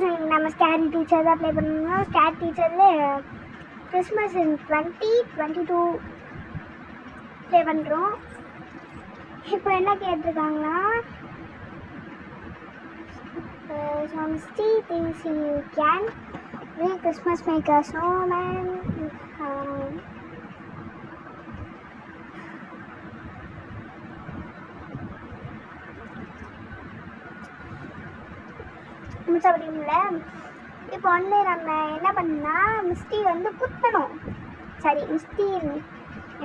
guys, நம்ம scary teacher தான் play பண்ணணும். ஸ்கேரி டீச்சரில் கிறிஸ்மஸ் 2022 ப்ளே பண்ணுறோம். இப்போ என்ன கேட்டிருக்காங்கன்னா, Misty thinks you can make Christmas make a snowman. முடியல. இப்போ வந்து நம்ம என்ன பண்ணா, மிஸ்டி வந்து குத்தணும். சரி, மிஸ்டி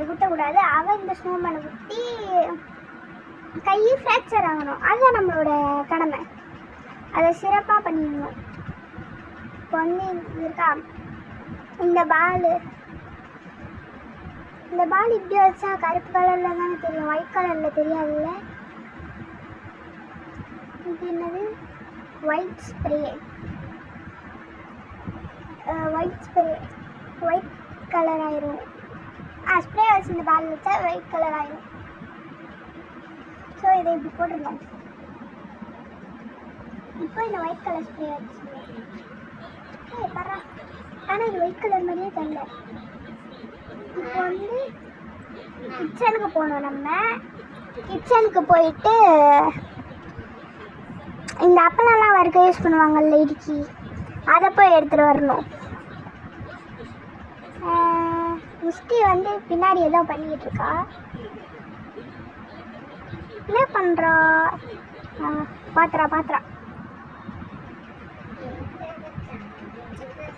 குத்தக்கூடாது. அவன் இந்த ஸ்னோமேனை குத்தி கை ஃப்ராக்சர் ஆகணும். அதுதான் நம்மளோட கடமை. அதை சிறப்பாக பண்ணிடணும். இப்போ வந்து இருக்கா இந்த பால் இப்படி வச்சா கருப்பு கலரில் தானே தெரியும், ஒயிட் கலரில் தெரியாதுல்ல. இது என்னது? ஒயிட் ஸ்ப்ரே ஒயிட் கலர் ஆயிரும். ஸ்ப்ரே வச்சு இந்த பால் வச்சா ஒயிட் கலர் ஆயிரும். ஸோ இதை இப்படி போட்டுருந்தோம். இப்போ இந்த ஒயிட் கலர் ஸ்ப்ரே வச்சு பரவா, ஆனால் இது ஒயிட் கலர் மாதிரியே தெரியல. இப்போ வந்து கிச்சனுக்கு போகணும். நம்ம கிச்சனுக்கு போயிட்டு இந்த அப்பளம்லாம் வறுக்க யூஸ் பண்ணுவாங்கல்ல, இடிக்கி, அதை போய் எடுத்துகிட்டு வரணும். மிஸ்டி வந்து பின்னாடி ஏதோ பண்ணிக்கிட்டு இருக்கா. என்ன பண்ணுறா? பாத்திரா.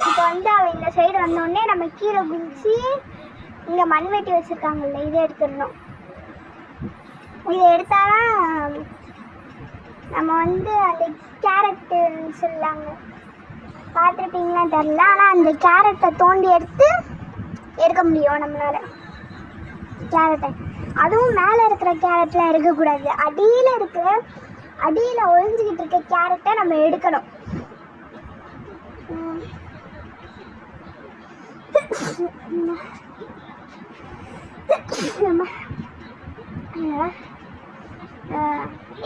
இப்போ வந்து அவள் இந்த சைடு வந்தோடனே நம்ம கீழே குதிச்சு இங்கே மண்வெட்டி வச்சுருக்காங்கல்ல, இதை எடுத்துடணும். இதை எடுத்தாதான் நம்ம வந்து அந்த கேரட்டுன்னு சொல்லாங்க, பார்த்துருப்பீங்களான்னு தெரில. ஆனால் அந்த கேரட்டை தோண்டி எடுக்க முடியும் நம்மளால். கேரட்டை அதுவும் மேலே இருக்கிற கேரட்லாம் இருக்கக்கூடாது. அடியில் ஒழிஞ்சிக்கிட்டு இருக்க கேரட்டை நம்ம எடுக்கணும்.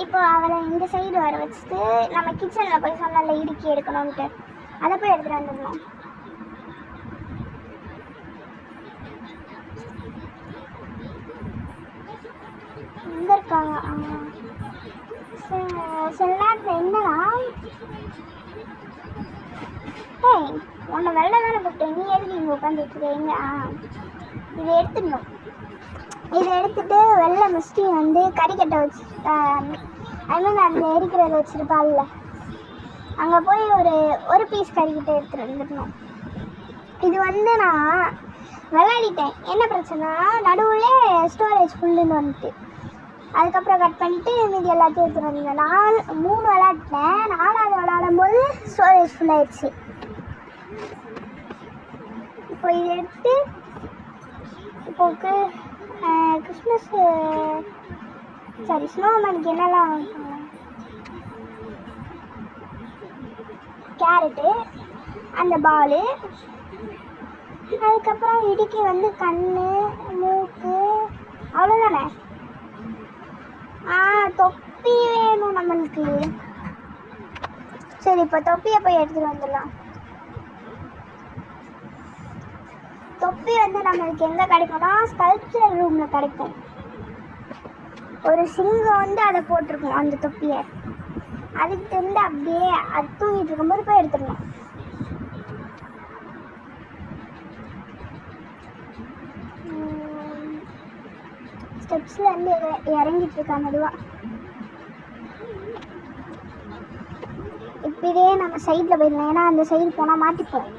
இப்போ அவளை இந்த சைடு வர வச்சுட்டு நம்ம கிச்சனில் போய் சொன்னால இடுக்கி எடுக்கணும்ட்டு, அதை போய் எடுத்துகிட்டு வந்துடணும். எங்கே இருக்காங்க? சில நேரத்தில் என்னன்னா, உன்னை வெளில தானே கூப்பிட்டேன், நீ எதுக்கு இங்கே உட்காந்துருக்கீங்க? இதை எடுத்துடணும். இதை எடுத்துட்டு வெளில மிஸ்டி வந்து கறிக்கட்டை வச்சு அந்த எரிக்கிறத வச்சுருப்பாள்ல, அங்கே போய் ஒரு பீஸ் கறிக்கிட்ட எடுத்துகிட்டு வந்துடணும். இது வந்து நான் விளையாடிட்டேன். என்ன பிரச்சனை, நடுவில் ஸ்டோரேஜ் ஃபுல்லுன்னு வந்துட்டு, அதுக்கப்புறம் கட் பண்ணிவிட்டு மீதி எல்லாத்தையும் எடுத்துகிட்டு வந்தேன். 3 விளையாடிட்டேன். 4வது விளையாடும் போது ஸ்டோரேஜ் ஃபுல்லாகிடுச்சு. இப்போ இதை எடுத்து இப்போ கிறிஸ்மஸ் ஸ்னோமேனுக்கு என்னெல்லாம் கேரட்டு, அந்த பாலு, அதுக்கப்புறம் இடுக்கி வந்து கண், மூக்கு, அவ்வளோதானே. தொப்பி வேணும் நம்மளுக்கு. சரி, இப்போ தொப்பியை போய் எடுத்துகிட்டு வந்துடலாம். தொப்பி வந்து நம்மளுக்கு எங்கே கிடைக்கும்னா, ஸ்கல்ப்சர் ரூமில் கிடைக்கும். ஒரு சிங்கம் வந்து அதை போட்டிருக்கும், அந்த தொப்பியை. அதுக்கு தெரிந்து அப்படியே அது தூங்கிட்டு இருக்கும்போது போய் எடுத்துடணும். ஸ்டெப்ஸில் இருந்து இறங்கிட்டு இருக்கா மெதுவாக. இப்படியே நம்ம சைடில் போயிடலாம், ஏன்னா அந்த சைடு போனால் மாட்டிப்போம்.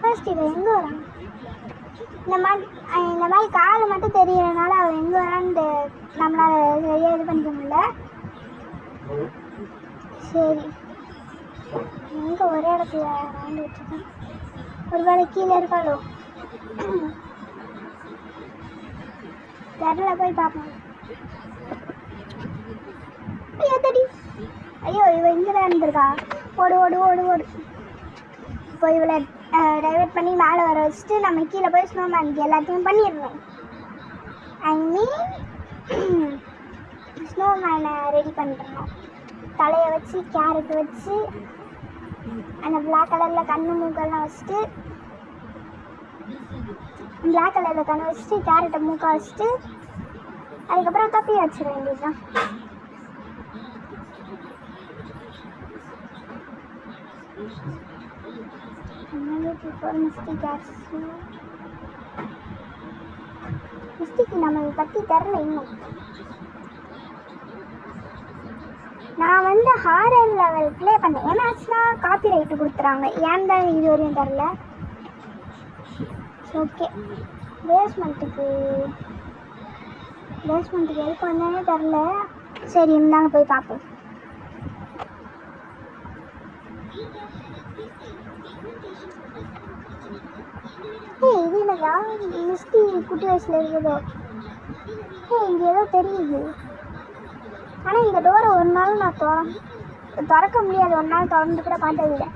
ஃபர்ஸ்ட் இவன் எங்கே வரான்? இந்த மாதிரி காலை மட்டும் தெரியறதுனால அவன் எங்கே வரான்னு நம்மளால் சரியாக இது பண்ணிக்க முடியல. சரி, எங்கே ஒரே இடத்துல வாங்கி வச்சுருக்கேன். ஒரு வேளை கீழே இருக்காளோ தெருல போய் பார்ப்போம். ஐயோ, இவன் இங்கே தான் இருந்திருக்கா. ஓடு. இப்போ இவளை டைவர்ட் பண்ணி மேலே வர வச்சுட்டு நம்ம கீழே போய் ஸ்னோமேனுக்கு எல்லாத்தையும் பண்ணிடணும். ஐ மீன் ஸ்னோமேனை ரெடி பண்ணிடணும். தலையை வச்சு கேரட் வச்சு அந்த பிளாக் கலரில் கண்ணு மூக்கெல்லாம் வச்சுட்டு பிளாக் கலரில் கண்ணு வச்சுட்டு கேரட்டை மூக்கை வச்சுட்டு அதுக்கப்புறம் தொப்பி வச்சிட வேண்டியதுதான். மிஸ்டிக்கு நம்ம பற்றி தெரில இன்னும். நான் வந்து ஹாரர் லெவல் ப்ளே பண்ணேன். ஏன்னாச்சுன்னா காப்பி ரைட்டு கொடுத்துறாங்க. ஏன் தான் இது வரையும் தெரில. ஓகே, பேஸ்மெண்ட்டுக்கு ஹெல்ப் பண்ணே தெரில. சரி இருந்தாலும் போய் பார்ப்போம். இது இல்லையா மிஸ்டி குட்டி வயசில் இருக்குதோ? இங்கே ஏதோ தெரியுது. ஆனால் இந்த டோரை ஒரு நாள் நான் திறக்க முடியாது. ஒரு நாள் திறந்து கூட பார்த்ததில்லை.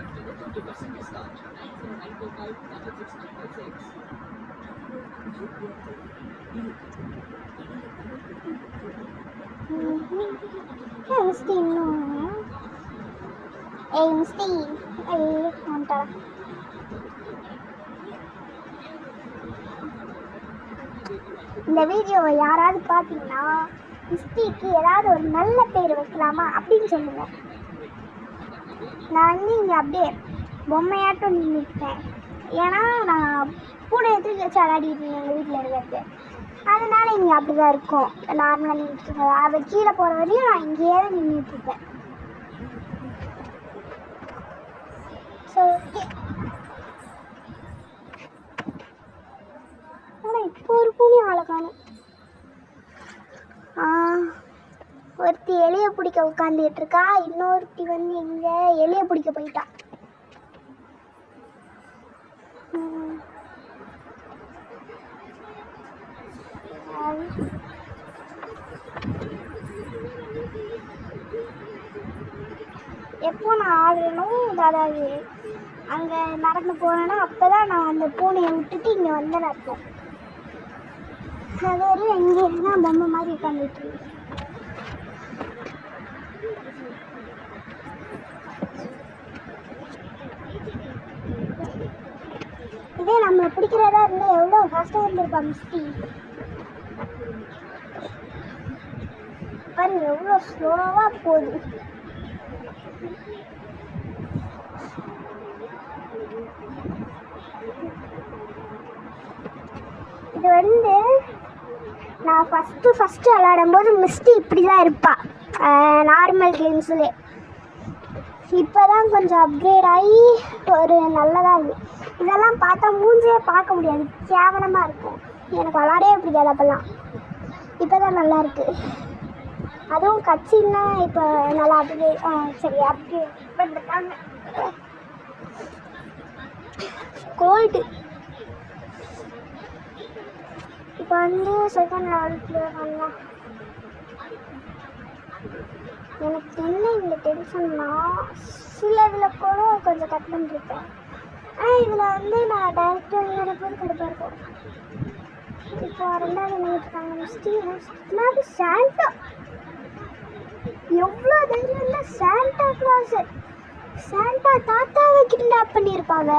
மிஸ்டி இன்னும் மிஸ்டி வந்துட்டா. இந்த வீடியோவை யாராவது பார்த்தீங்கன்னா மிஸ்டிக்கு ஏதாவது ஒரு நல்ல பேர் வைக்கலாமா அப்படின்னு சொல்லுங்கள். நான் வந்து இங்கே அப்படியே பொம்மையாட்டம் நின்றுட்டேன். ஏன்னா நான் பூனை எடுத்து வச்சு விளையாடிட்டு எங்கள் வீட்டில் இருக்கிறது. அதனால இங்கே அப்படி தான் இருக்கும். நார்மலாக நின்றுட்டுருக்கேன். அதை கீழே போகிற வரையும் நான் இங்கேயே தான் நின்றுட்டுருப்பேன். ஸோ ஆனால் இப்போ ஒரு பூனி ஆளை காணும். ஒருத்தி எலியை பிடிக்க உட்காந்துட்டு இருக்கா. இன்னொருத்தி வந்து இங்கே எலியை பிடிக்க போயிட்டா. எப்போ நான் ஆடுறேனும் அதாவது அங்கே நடந்து போனேன்னா அப்போ தான் நான் அந்த பூனையை விட்டுட்டு இங்கே வந்து நடப்பேன். அது வரையும் எங்கே இருந்தால் பொம்மை மாதிரி உட்காந்துட்டு. இதே நம்மளை பிடிக்கிறதா இருந்தால் எவ்வளோ ஃபாஸ்ட்டாக இருந்திருப்பா மிஸ்டி. பாருங்க எவ்வளோ ஸ்லோவாக போகுது. இது வந்து நான் ஃபஸ்ட்டு விளையாடும்போது மிஸ்டி இப்படி தான் இருப்பாள் நார்மல் கேம்ஸ்லே. இப்போ தான் கொஞ்சம் அப்கிரேட் ஆகி ஒரு நல்லதாக இருக்குது. இதெல்லாம் பார்த்தா மூஞ்சியே பார்க்க முடியாது, கேவலமாக இருக்கும். எனக்கு விளையாடவே பிடிக்காது அப்போல்லாம். இப்போ தான் நல்லாயிருக்கு. அதுவும் கட்சின்னா இப்போ நல்லா அப்கிரேட் பண்ணிட்டாங்க. கோல்டு இப்போ வந்து செகண்ட் லெவல் பண்ணலாம். எனக்கு என்ன இந்த டென்ஷன்னா சில இதில் கூட கொஞ்சம் கட் பண்ணிருப்பேன். ஆனால் இதில் வந்து நான் டேரக்டாக விளையாடும்போது கடுப்பாக இருக்கும். இப்போ ரெண்டாவது என்ன இருக்காங்க மிஸ்டி சாண்டா. எவ்வளோ தைரியம் இல்லை. சாண்டா கிளாஸு சாண்டா தாத்தாவை கிட்னாப் பண்ணியிருப்பாங்க.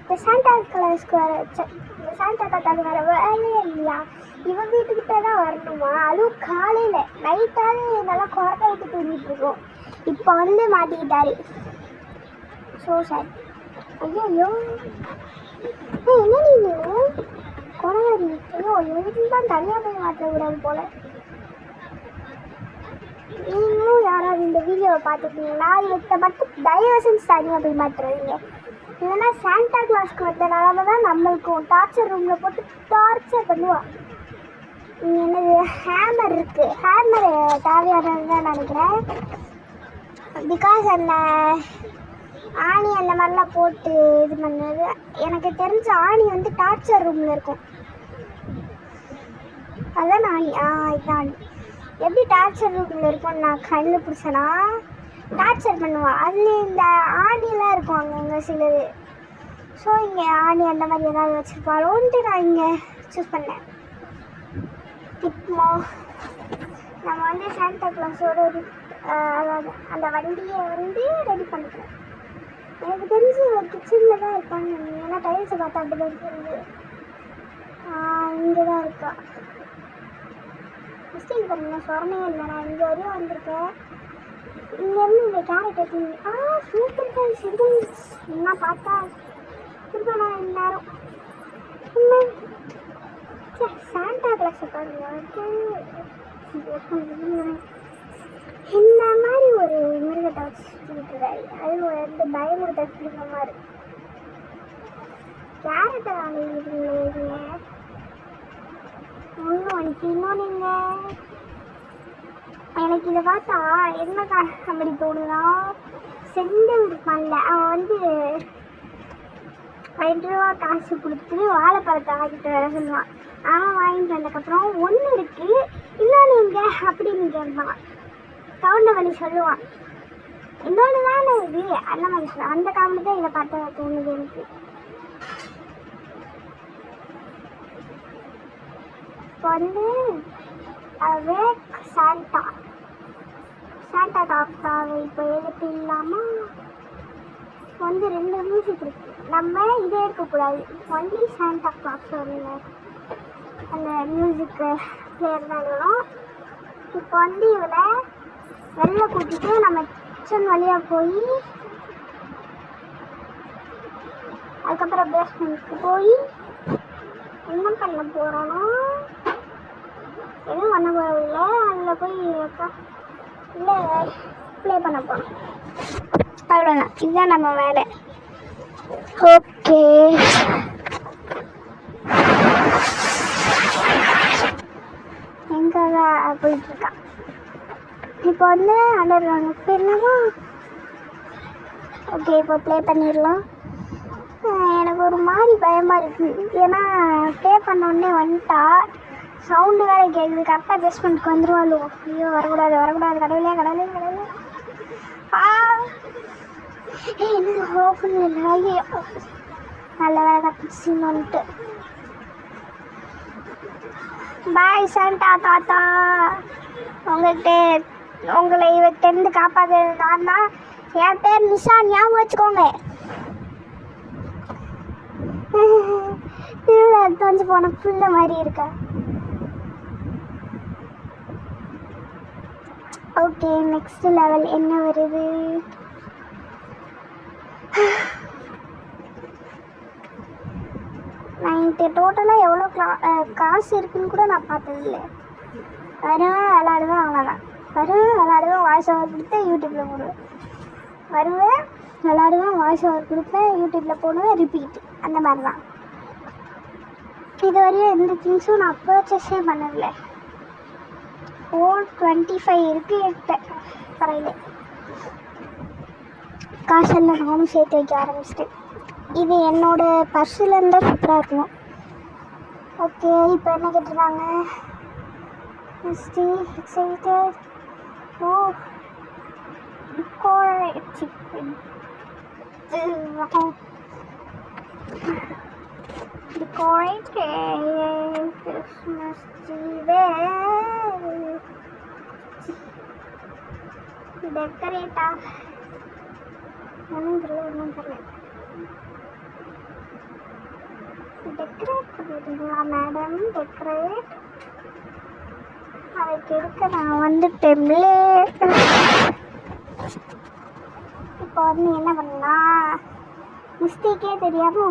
இந்த சாண்டா கிளாஸ்க்கு இந்த சாண்டா தாத்தாவுக்கு வேறு வேலையே இல்லையா? இவன் வீட்டுக்கிட்ட தான் வரணுமா? அதுவும் காலையில் நைட்டாவது நல்லா குறைக்க விட்டு தூங்கிட்டு இருக்கோம். இப்போ வந்து மாட்டிக்கிட்டாரு. ஸோ சார் ஐயோ என்ன நீங்கள் குறையாடி எதுவும் தான் தனியாக போய் மாற்றக்கூடாது போல். நீங்களும் யாராவது இந்த வீடியோவை பார்த்துருக்கீங்களா? இவத்தை மட்டும் தயவு செஞ்சு தனியாக போய் மாற்றுறீங்க. இல்லைன்னா சாண்டா கிளாஸ்க்கு வந்தனால தான் நம்மளுக்கும் டார்ச்சர் ரூமில் போட்டு டார்ச்சர் பண்ணுவாள். என்னது ஹேமர் இருக்குது. ஹேமர் தேவையானது தான் நினைக்கிறேன். பிகாஸ் அந்த ஆணி அந்த மாதிரிலாம் போட்டு இது பண்ணது எனக்கு தெரிஞ்ச ஆணி வந்து டார்ச்சர் ரூமில் இருக்கும். அதுதான் ஆணி. இதுதான் ஆணி. எப்படி டார்ச்சர் ரூமில் இருக்கும்னு நான் கண்டுபிடிச்சேன்னா டார்ச்சர் பண்ணுவான். அதில் இந்த ஆணிலாம் இருக்கும் அங்கங்கே சிலது. ஸோ இங்கே ஆணி அந்த மாதிரி ஏதாவது வச்சுருப்பாளோன்ட்டு நான் இங்கே சூஸ் பண்ணேன். இப்போ நம்ம வந்து சாண்டா கிளாஸோட அதாவது அந்த வண்டியை வந்து ரெடி பண்ணிக்கிறேன். எனக்கு தெரிஞ்சு கிச்சனில் தான் இருப்பாங்க. ஏன்னா டைல்ஸை பார்த்தா அப்படி தான் தெரியுது. இங்கே தான் இருக்கா. மிஸ்டேக் பாருங்க, சொரணையே இல்லை. நான் இங்கே வரையும் வந்திருக்கேன். இங்கேருந்து இந்த கேரட் எடுத்து சூப்பர் கைஸ். இது என்ன பார்த்தா திரும்ப நான் இந்நேரம் சாண்டா கிளாஸ் பாருங்க. இந்த மாதிரி ஒரு மிருகத்தை வச்சுருக்காரு. அது வந்து பயமுறுத்த மாதிரி கேரட்டை வாங்கிக்கிறீங்களே. இன்னொன்று எனக்கு இதை பார்த்தா என்ன அப்படி தோணுதா, செங்கல் இருப்பான்ல, அவன் வந்து 2 ரூபா காசு கொடுத்து வாழைப்பழத்தை வாங்கிட்டு வர சொல்லுவான். அவன் வாங்கிட்டு வந்ததுக்கப்புறம் ஒன்று இருக்குது இன்னொன்று இங்கே அப்படின்னு கேட்பான். கவுண்ட வழி சொல்லுவான், இன்னொன்று தானே இது அந்த மாதிரி சொல்லுவான். அந்த காமெடி தான் இதை பார்த்தா தோணுது எனக்கு. இப்போ வந்து சாண்டா தாத்தாவை இப்போ எழுப்பிடலாமா? வந்து 2 மியூசிக் இருக்கு. நம்ம இதே இருக்கக்கூடாது, ஒன்லி சாண்டா கிளாஸ் அந்த மியூசிக் பிளேயர் தான் இருக்கணும். இப்போ வந்து இவளை வெளில கூட்டிட்டு நம்ம கிச்சன் வழியாக போய் அதுக்கப்புறம் பேஸ்மெண்ட்க்கு போய் என்ன பண்ண போகிறோன்னா, எதுவும் பண்ண போகிறதில்ல, அதில் போய் இல்லை ப்ளே பண்ண போகிறோம். அவ்வளோதான், இதுதான் நம்ம வேலை. ஓகே, எங்கே போயிட்டுருக்கான். இப்போ வந்து அண்டர் போயிடலாமா? ஓகே, இப்போ ப்ளே பண்ணிடலாம். எனக்கு ஒரு மாதிரி பயமாக இருக்குது. ஏன்னா ப்ளே பண்ணோடனே வந்துட்டா சவுண்டு வேறு கேட்குது. கரெக்டாக பேஸ்மெண்ட்டுக்கு வந்துடுவாளோ. ஐயோ, வரக்கூடாது கடவுளே. என்ன ஓப்பன் இல்லை. நல்ல வேலை கற்றுச்சின்னு வந்துட்டு. பாய் சாண்டா தாத்தா, உங்களை இவர்கிட்டருந்து காப்பாற்றுறது நான் தான். என் பேர் நிஷா, ஞாபகம் வச்சுக்கோங்க. திருவிழா எடுத்து போன புள்ள மாதிரி இருக்கா. ஓகே, நெக்ஸ்ட் லெவல் என்ன வருது? நான் என்கிட்ட டோட்டலாக எவ்வளோ காசு இருக்குன்னு கூட நான் பார்த்ததில்லை. வருவேன், விளாடுவேன், அவ்வளோதான். வாய்ஸ் ஓவர் கொடுத்து யூடியூப்பில் போடுவேன். வாய்ஸ் ஓவர் கொடுப்பேன், யூடியூப்பில் போடுவேன், ரிப்பீட். அந்த மாதிரி தான். இது வரையும் எந்த திங்ஸும் நான் பர்ச்சேஸே பண்ணதில்லை. 425 இருக்குது என்கிட்ட பரவாயில்ல. காசெல்லாம் நானும் சேர்த்து வைக்க ஆரம்பிச்சிட்டேன். இது என்னோடய பர்ஸில் இருந்தால் சூப்பராக இருக்கணும். ஓகே, இப்போ என்ன கேட்டிருக்காங்க? Excited. Decorate Christmas tree. Decorate பண்ணிட்டீங்களா மேடம்? டெக்கரேட் அதுக்கு எடுக்க நான் வந்துட்டேன்லே. இப்போ வந்து என்ன பண்ணலாம், மிஸ்டேக்கே தெரியாமல்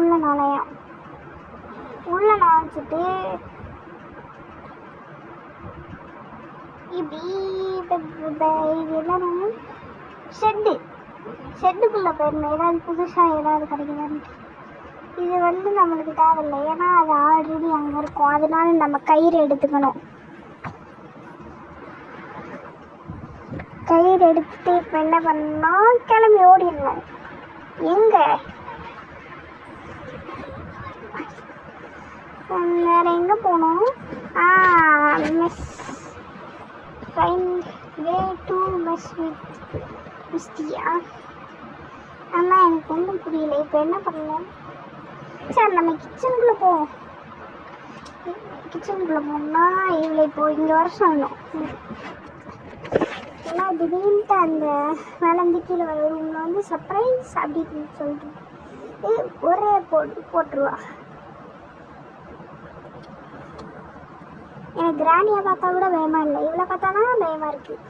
உள்ள நுழைச்சிட்டு இப்படி இது என்ன ஷெட்டுக்குள்ளே போயிடணும். ஏதாவது புதுசாக ஏதாவது கிடைக்குதான்ட்டு. இது வந்து நம்மளுக்கு தேவையில்லை, ஏன்னா அது ஆல்ரெடி அங்கே இருக்கும். அதனால நம்ம கயிறு எடுத்துக்கணும். கயிறு எடுத்துட்டு இப்போ என்ன பண்ணலாம், கிளம்பி ஓடிடணும். எங்கே வேறு எங்கே போகணும்? Way to mess with Mistia. ஆனால் எனக்கு ஒன்றும் புரியல. இப்போ என்ன பண்ணணும்? சரி, நம்ம கிச்சனுக்குள்ளே போவோம். கிச்சனுக்குள்ளே போகணும்னா இவ்வளோ இப்போ இங்கே வர சொல்லணும். ஏன்னா திடீர்னுட்டு அந்த மேலேருந்து கீழே வர ரூமில் வந்து சர்ப்ரைஸ் அப்படின்னு சொல்லிட்டு ஒரே போட்டுருவா. எனக்கு கிராணியை பார்த்தா கூட பயமா இல்லை, இவ்வளோ பார்த்தா தான் பயமாக இருக்குது.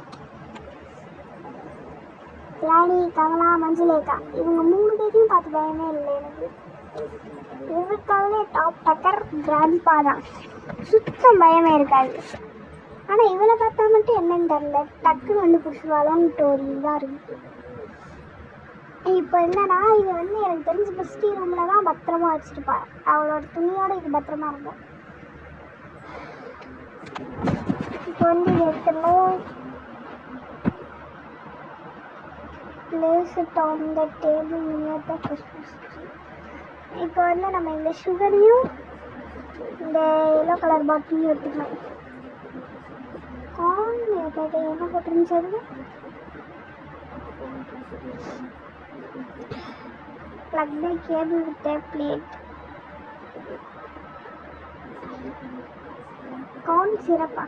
கிராணி, கமலா, மஞ்சுலேகா இவங்க 3 பேரையும் பார்த்து பயமே இல்லை எனக்கு. இவருக்காகவே டாப் டக்கர் கிராண்ட்பா தான், சுத்தம் பயமே இருக்காது. ஆனால் இவளை பார்த்தா மட்டும் என்னன்னு தெரில, டக்குன்னு வந்து பிடிச்சிருவாளோன்ட்டு ஒரு இதாக இருக்குது. இப்போ என்னன்னா இது வந்து எனக்கு தெரிஞ்ச மிஸ்டி ரூமில் தான் பத்திரமா வச்சுருப்பா. அவளோட துணியோடு இது பத்திரமா இருக்கும். இப்போ வந்து இது எடுத்துடணும். Place it on the table near the Christmas tree. இப்போ வந்து நம்ம இந்த சுகரையும் இந்த எல்லோ கலர் பாட்டிலையும் எடுத்துக்கணும். என்ன போட்டுருந்துச்சு? plug the cable with a plate. corn syrup.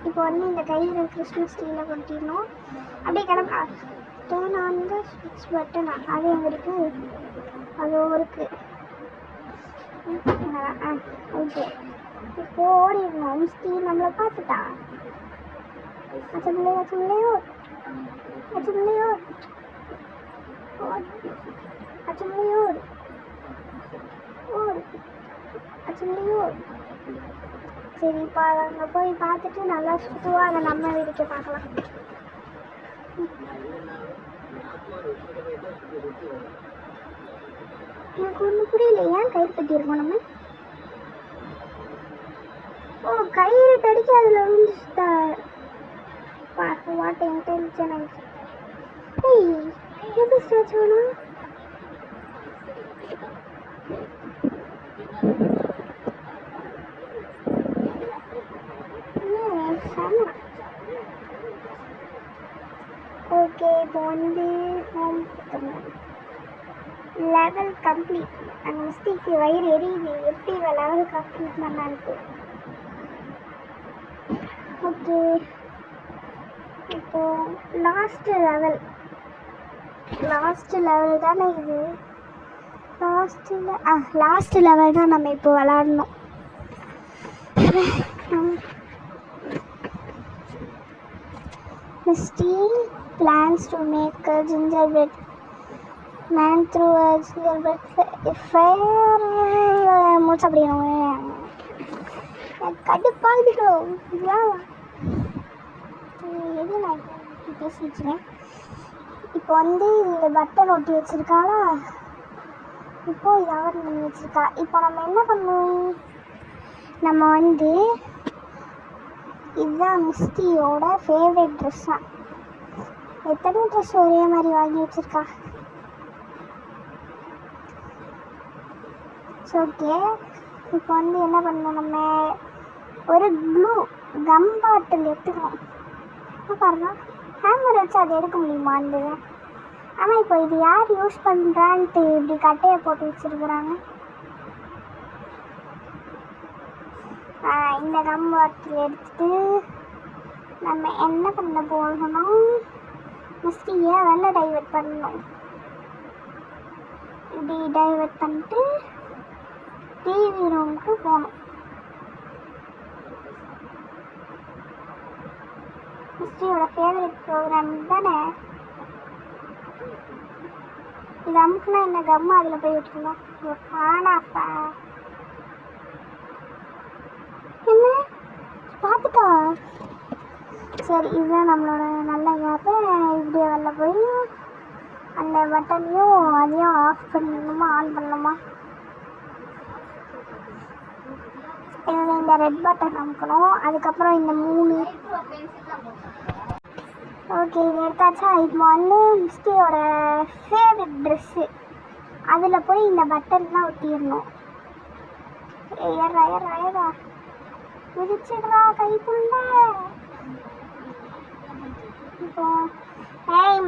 இப்போ வந்து இந்த கையில் கிறிஸ்மஸ் ட்ரீயில் கொட்டிடணும். அப்படியே கிளம்பா. டேர்ன் ஆன் த ஸ்விட்ச் பட்டன். அது எங்கே இருக்குது? அது இருக்குது. ஓகே, இப்போ ஓடிடணும். மிஸ்டி நம்மளை பார்த்துட்டா. அச்சமில்லையோ அச்சமில்லையோ அச்சமில்லையோ அச்சமில்லையோ ஓடு அச்சமில்லையோ. சரி, இப்போ அங்கே போய் பார்த்துட்டு நல்லா சுற்றுவா. அதை நம்ம வீட்டுக்கு பார்க்கலாம். எனக்கு ஒன்றும் புரியல, ஏன் கயிறு கட்டியிருக்கோம் நம்ம? ஓ, கயிறு தடிக்க அதில் வந்து வாட்ட இன்டெலிஜென்ட். ஏய், எப்படி ஸ்டாச்சு வேணும்? ஓகே, இப்போ வந்து லெவல் கம்ப்ளீட். அந்த மிஸ்டேக்கு வயிறு எரியுது. எப்படி லெவல் கம்ப்ளீட் பண்ணான்ட்டு. ஓகே, இப்போ லாஸ்ட் லெவல் தானே இது. லாஸ்ட் லெவல் தான் நம்ம இப்போ விளாடணும். Misty plans to make a gingerbread man through a gingerbread fire. மூச்சு அப்படியே கடுப்பாகிடும். எது நான் பேசிக்கிறேன். இப்போ வந்து இந்த பட்டன் ஒட்டி வச்சிருக்காளா, இப்போ இதை அவர் பண்ணி வச்சிருக்கா. இப்போ நம்ம என்ன பண்ணுவோம்? நம்ம வந்து இதுதான் மிஸ்டியோட ஃபேவரட் ட்ரெஸ்ஸாக. எத்தனை ட்ரெஸ் ஒரே மாதிரி வாங்கி வச்சுருக்கா. ஓகே, இப்போ வந்து என்ன பண்ணணும்? நம்ம ஒரு கம் பாட்டில் எடுத்துக்கணும். பாருங்க, ஹேமர் வச்சு அதை எடுக்க முடியுமா? அந்த ஆனால் இப்போ இது யார் யூஸ் பண்ணுறான்ட்டு இப்படி கட்டையை போட்டு வச்சுருக்குறாங்க. இந்த கம் பாட்டில் எடுத்துட்டு நம்ம என்ன பண்ண போகணும்? மிஸ்டியை வெளில டைவர்ட் பண்ணணும். இப்படி டைவர்ட் பண்ணிட்டு டிவி ரூமுக்கு போகணும். மிஸ்டியோட ஃபேவரட் ப்ரோக்ராம் தானே இது. அமுக்குனா இந்த கம்மா அதில் போய் விட்டுருந்தோம். ஆனாப்பா என்ன பார்த்துட்டா? சரி, இதுதான் நம்மளோட நல்ல கேப்பு. இப்படியே வெளில போய் அந்த பட்டனையும் அதையும் ஆஃப் பண்ணணுமா ஆன் பண்ணணுமா? இதில் இந்த ரெட் பட்டன் அமுக்கணும். அதுக்கப்புறம் இந்த 3. ஓகே, இது எடுத்தாச்சா? இப்போ வந்து மிஸ்டியோட ஃபேவரட் ட்ரெஸ்ஸு அதில் போய் இந்த பட்டன்லாம் ஒட்டிடணும். ஏறா குதிச்சிடுறா கைக்குள்ள. இப்போ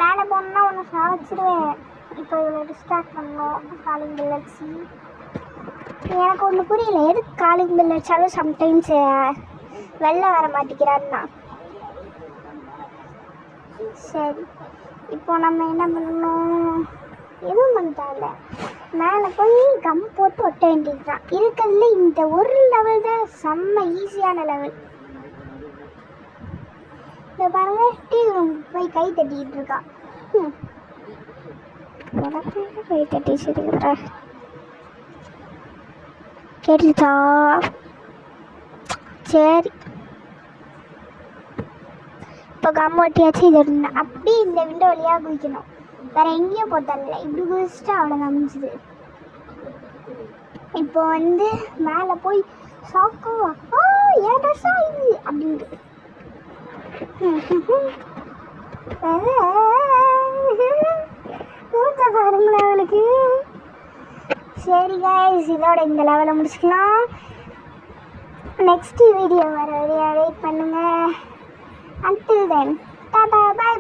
மேலே போகணுன்னா ஒன்று சாவச்சிடுவேன். இப்போ இவ்வளோ டிஸ்ட்ராக்ட் பண்ணணும். காலிங் பெல் அடிச்சு எனக்கு ஒன்று புரியல, எதுக்கு காலிங் பெல் அடித்தாலும் சம்டைம்ஸ் வெளில வர மாட்டேங்கிறாருன்னா. சரி, இப்போ நம்ம என்ன பண்ணணும்? எதுவும் பண்ணிட்டால மேலே போய் கம் போட்டு ஒட்ட வேண்டியது தான். இருக்கிறதுல இந்த ஒரு லெவல் தான் செம்ம ஈஸியான லெவல். இதை பாருங்க, டிவி ரூம் போய் கை தட்டிக்கிட்டு இருக்கா. கை தட்டி சரிங்களா? கேட்டுச்சா? சரி, இப்போ கம் ஒட்டியாச்சு. இது அப்படி இந்த விண்டோ வழியாக குதிக்கணும். வேற எங்கேயும் போத்தல, இப்படி குதிச்சுட்டு அவ்வளோ அமைஞ்சுது. இப்போ வந்து மேலே போய் ஷாக்குவா, ஏன் ட்ரெஸ்ஸா இது அப்படின்ட்டு. பாருங்களேன் அவளுக்கு. சரி guys, இதோட இந்த லெவலை முடிச்சுக்கலாம். நெக்ஸ்ட் வீடியோ வர வரையா வெயிட் பண்ணுங்க. Until then, tata, by.